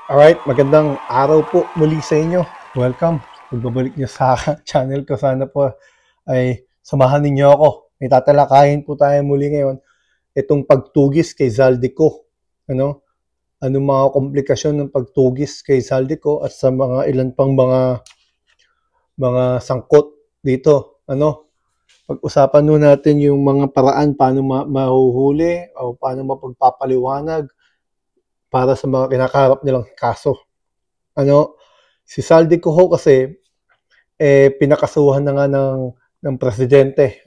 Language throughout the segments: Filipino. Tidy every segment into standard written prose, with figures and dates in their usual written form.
Alright, magandang araw po muli sa inyo. Welcome. Pagbabalik niyo sa channel ko. Sana po ay samahan ninyo ako. May tatalakayin po tayo muli ngayon. Itong pagtugis kay Zaldico. Anong mga komplikasyon ng pagtugis kay Zaldico at sa mga ilan pang mga sangkot dito. Pag-usapan nun natin yung mga paraan paano mahuhuli o paano mapagpapaliwanag para sa mga kinakaharap nilang kaso. Si Zaldico ho kasi pinakasuhan na nga ng presidente,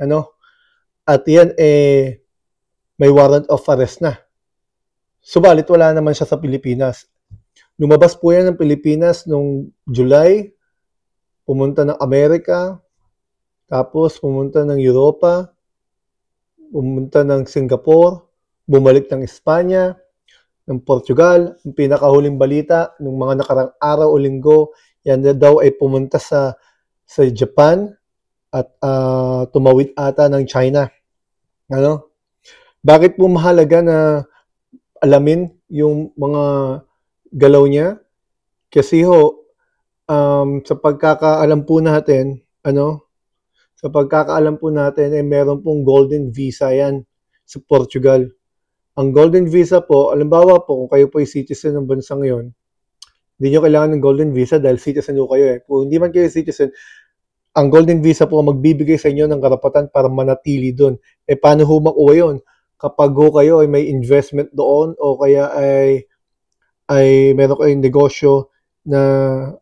At yan may warrant of arrest na. Subalit wala naman siya sa Pilipinas. Lumabas po yan ng Pilipinas noong July, pumunta ng Amerika, tapos pumunta ng Europa, pumunta ng Singapore, bumalik ng Espanya, ng Portugal. Ang pinakahuling balita nung mga nakarang araw o linggo, yan na daw ay pumunta sa Japan at tumawid ata ng China. Bakit po mahalaga na alamin yung mga galaw niya? Kasi sa pagkakaalam po natin, meron pong golden visa yan sa Portugal. Ang golden visa po, alimbawa po, kung kayo po ay citizen ng bansa ngayon, hindi nyo kailangan ng golden visa dahil citizen po kayo eh. Kung hindi man kayo citizen, ang golden visa po magbibigay sa inyo ng karapatan para manatili doon. Paano ho makuha yun? Kapag kayo ay may investment doon o kaya ay meron kayong negosyo na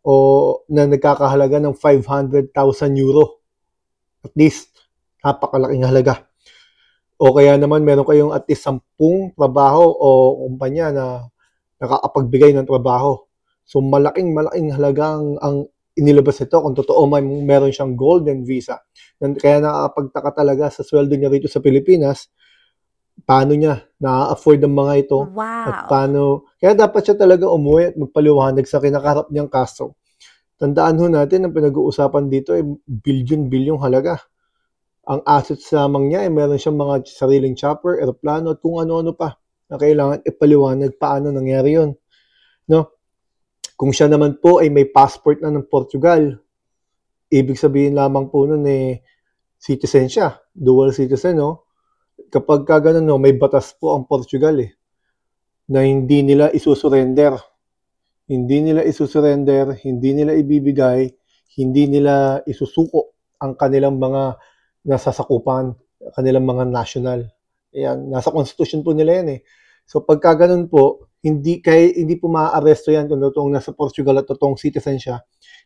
nagkakahalaga ng 500,000 euro. At least, napakalaking halaga. O kaya naman meron kayong at least 10 trabaho o kumpanya na nakakapagbigay ng trabaho. So malaking halaga ang inilabas nito kung totoo meron siyang golden visa. Kaya nakakapagtaka talaga sa sweldo niya rito sa Pilipinas, paano niya na-afford ang mga ito. At kaya dapat siya talaga umuwi at magpaliwanag sa kinakaharap niyang kaso. Tandaan ho natin, ang pinag-uusapan dito ay bilyon-bilyong halaga. Ang assets lamang niya ay meron siyang mga sariling chopper, aeroplano at kung ano-ano pa na kailangan ipaliwanag paano nangyari yun. Kung siya naman po ay may passport na ng Portugal, ibig sabihin lamang po nun citizen siya, dual citizen, Kapag ganun, may batas po ang Portugal na hindi nila isusurrender. Hindi nila ibibigay, hindi nila isusuko ang kanilang mga nasasakupan, kanilang mga national. Ayan, nasa constitution po nila yan So pagka ganun po, hindi po maaaresto yan kung totoong nasa Portugal at totoong citizen siya.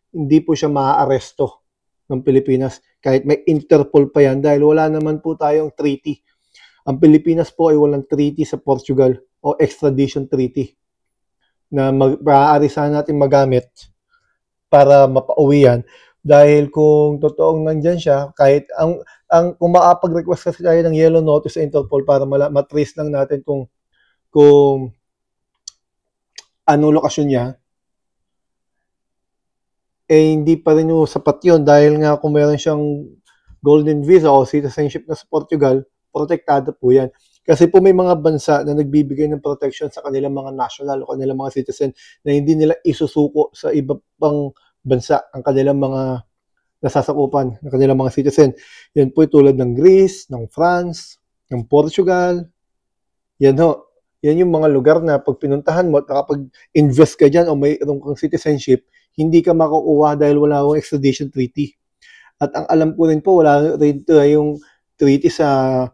Hindi po siya maaaresto ng Pilipinas kahit may Interpol pa yan dahil wala naman po tayong treaty. Ang Pilipinas po ay walang treaty sa Portugal o extradition treaty na maaari sana natin magamit para mapauwi yan. Dahil kung totoong nandyan siya, kahit kung makapag-request kasi tayo ng yellow notice sa Interpol para matrace lang natin kung anong lokasyon niya, hindi pa rin yung sapat yun dahil nga kung meron siyang golden visa o citizenship na sa Portugal, protektado po yan. Kasi po may mga bansa na nagbibigay ng protection sa kanilang mga national o kanilang mga citizen na hindi nila isusuko sa iba pang bansa ang kanilang mga nasasakupan ng kanilang mga citizen. Yan po tulad ng Greece, ng France, ng Portugal. Yan yung mga lugar na pag pinuntahan mo at nakapag-invest ka dyan o mayroong kang citizenship, hindi ka makukuha dahil wala akong extradition treaty. At ang alam ko rin po, wala rin yung treaty sa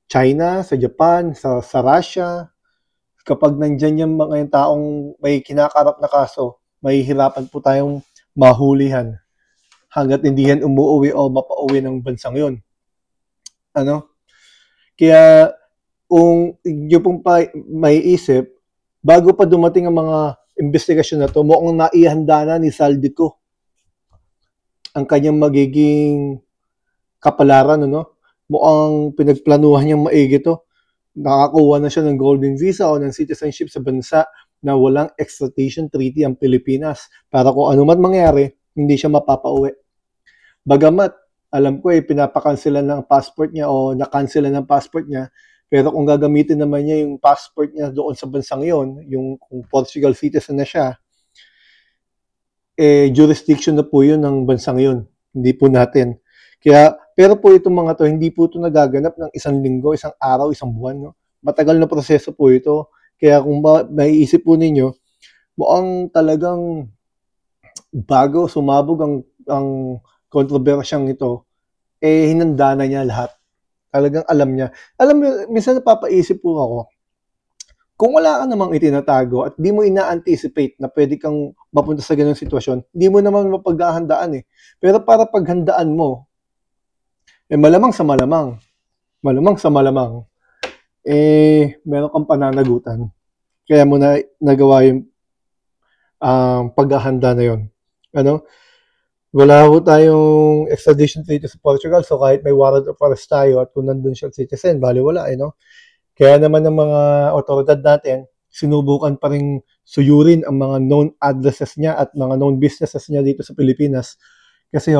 China, sa Japan, sa Russia. Kapag nandyan yung mga yung taong may kinakarap na kaso, mahihirapan po tayong mahulihan hanggat hindi yan umuwi o mapauwi ng bansang yun. Kaya kung inyo pong maiisip, bago pa dumating ang mga investigasyon na to, mukhang naihanda na ni Zaldico ang kanyang magiging kapalaran, mukhang pinagplanuhan niyang maigi to. Nakakuha na siya ng golden visa o ng citizenship sa bansa na walang extradition treaty ang Pilipinas para kung ano man mangyari, hindi siya mapapauwi. Bagamat, alam ko pinapakansela ng passport niya o nakanselan ng passport niya Pero kung gagamitin naman niya yung passport niya doon sa bansang yon, yung kung Portugal citizen na siya, jurisdiction na po yun ng bansang yun. Hindi po natin. Kaya, pero po itong mga to, hindi po ito nagaganap ng isang linggo, isang araw, isang buwan. No? Matagal na proseso po ito. Kaya kung maiisip po ninyo, mukhang talagang bago sumabog ang kontrobersyang ito, hinanda na niya lahat. Talagang alam niya. Alam mo, minsan napapaisip po ako, kung wala ka namang itinatago at di mo ina-anticipate na pwede kang mapunta sa ganung sitwasyon, di mo naman mapaghahandaan eh. Pero para paghandaan mo, malamang sa malamang, meron kang pananagutan. Kaya mo na nagawa yung paghahanda na yon. Ano? Wala po tayong extradition treaty sa Portugal, so kahit may warrant of arrest tayo at kung nandun siya citizen, bali wala, no? Kaya naman ng mga otoridad natin, sinubukan pa rin suyurin ang mga known addresses niya at mga known businesses niya dito sa Pilipinas. Kasi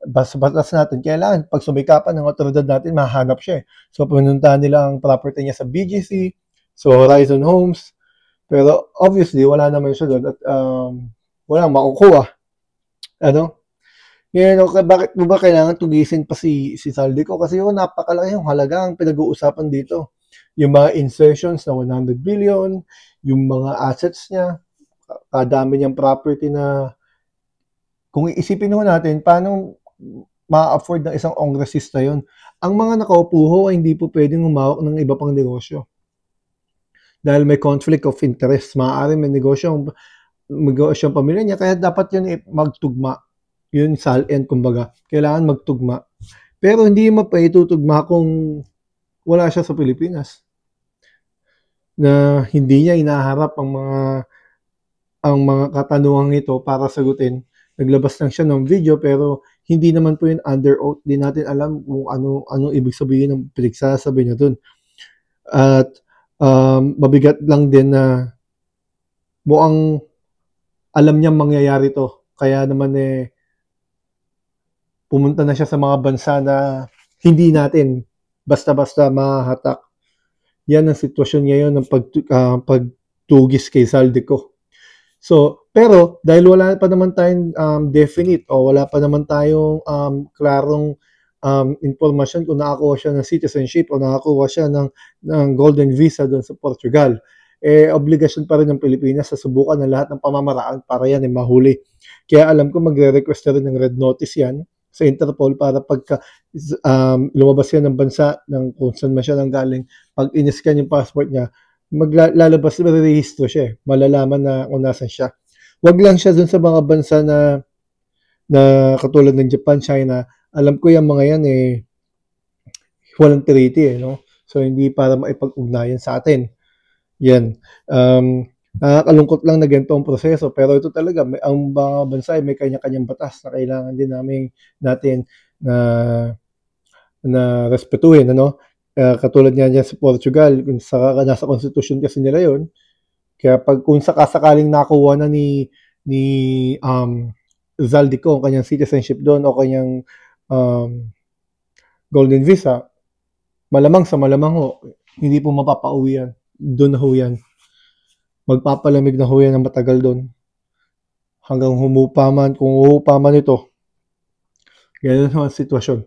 batas natin, kailangan pag sumikapan ng otoridad natin, mahanap siya. So, pinuntahan nila ang property niya sa BGC, so Horizon Homes, pero obviously, wala naman siya doon at walang makukuha. Ano? Ngayon, bakit mo ba kailangan tugisin pa si Saldico? Kasi napakalaki yung halaga ang pinag-uusapan dito. Yung mga insertions na 100 billion, yung mga assets niya, kadami niyang property na kung iisipin natin, paano ma-afford ng isang kongresista yon? Ang mga nakaupo ay hindi po pwedeng humawak ng iba pang negosyo. Dahil may conflict of interest. Maaari may negosyo ang pamilya niya, kaya dapat yun magtugma. Yun SALN, kumbaga. Kailangan magtugma. Pero hindi mapaitutugma kung wala siya sa Pilipinas. Na hindi niya inaharap ang mga katanungang ito para sagutin. Naglabas lang siya ng video pero hindi naman po yun under oath. Di natin alam kung ano ibig sabihin ng pinagsasabi niya dun. At mabigat lang din na mukhang alam niya mangyayari to. Kaya naman pumunta na siya sa mga bansa na hindi natin basta-basta mahatak. Yan ang sitwasyon ngayon ng pagtugis kay Saldico. So, pero dahil wala pa naman tayong definite o wala pa naman tayong klarong informasyon kung nakakuha siya ng citizenship o nakakuha siya ng golden visa doon sa Portugal, obligasyon pa rin ng Pilipinas sa subukan ng lahat ng pamamaraan para yan mahuli. Kaya alam ko magre-request na rin ng red notice yan sa Interpol para pagka lumabas yan ng bansa ng kung saan man siya nanggaling, pag in-scan yung passport niya, lalabas, marerehistro siya. Malalaman na kung nasan siya. Wag lang siya dun sa mga bansa na katulad ng Japan, China. Alam ko yung mga yan walang treaty no? So hindi para maipag-ugnayan sa atin. Yan. Nakakalungkot lang na ganito ang proseso, pero ito talaga, ang mga bansa ay may kanya-kanyang batas na kailangan din natin na respetuhin, ano? Katulad nga niya sa Portugal, nasa konstitusyon kasi nila yon. Kaya kung sakasakaling nakuha na ni Zaldico ang kanyang citizenship doon o kanyang golden visa, malamang hindi po mapapauwi yan. Doon na ho yan. Magpapalamig na ho yan ng matagal doon. Hanggang humupa man, kung humupa man ito. Ganyan ang sitwasyon.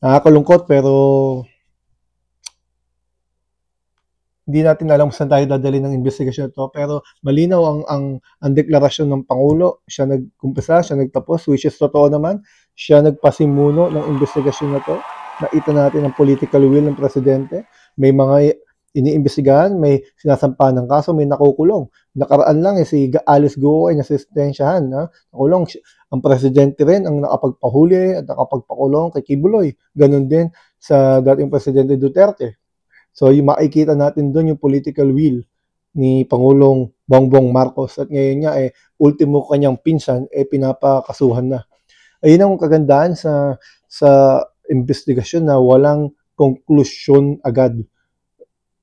Nakakalungkot pero hindi natin alam kung saan tayo dadali ng investigasyon ito. Pero malinaw ang deklarasyon ng Pangulo. Siya nagkumpisa, siya nagtapos, which is totoo naman. Siya nagpasimuno ng investigasyon na ito. Nakita natin ang political will ng presidente. May mga iniimbestigahan, may sinasampa ng kaso, may nakukulong. Nakaraan lang si Alice Go ay nasistensyahan. Nakulong. Ang presidente rin ang nakapagpahuli at nakapagpakulong kay Kibuloy. Ganon din sa dating presidente Duterte. So yung makikita natin doon yung political will ni Pangulong Bongbong Marcos. At ngayon nga ultimo kanyang pinsan pinapakasuhan na. Ayun ang kagandahan sa investigasyon na walang konklusyon agad.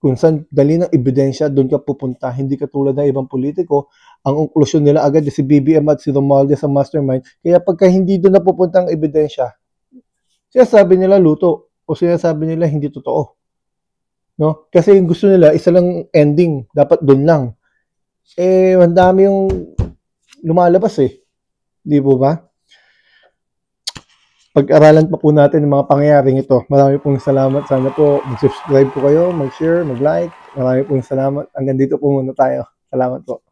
Kung saan dali ng ebidensya, doon ka pupunta. Hindi katulad ng ibang politiko, ang konklusyon nila agad si BBM at si Romualdez sa mastermind. Kaya pagka hindi doon napupunta ang ebidensya, sinasabi nila luto o sinasabi nila hindi totoo. no? Kasi yung gusto nila, isa lang ending, dapat doon lang. Eh, ang dami yung lumalabas eh. Di po ba? Pag-aralan pa po natin ang mga pangyayaring ito. Marami pong salamat. Sana po mag-subscribe po kayo, mag-share, mag-like. Marami pong salamat. Hanggang dito po muna tayo. Salamat po.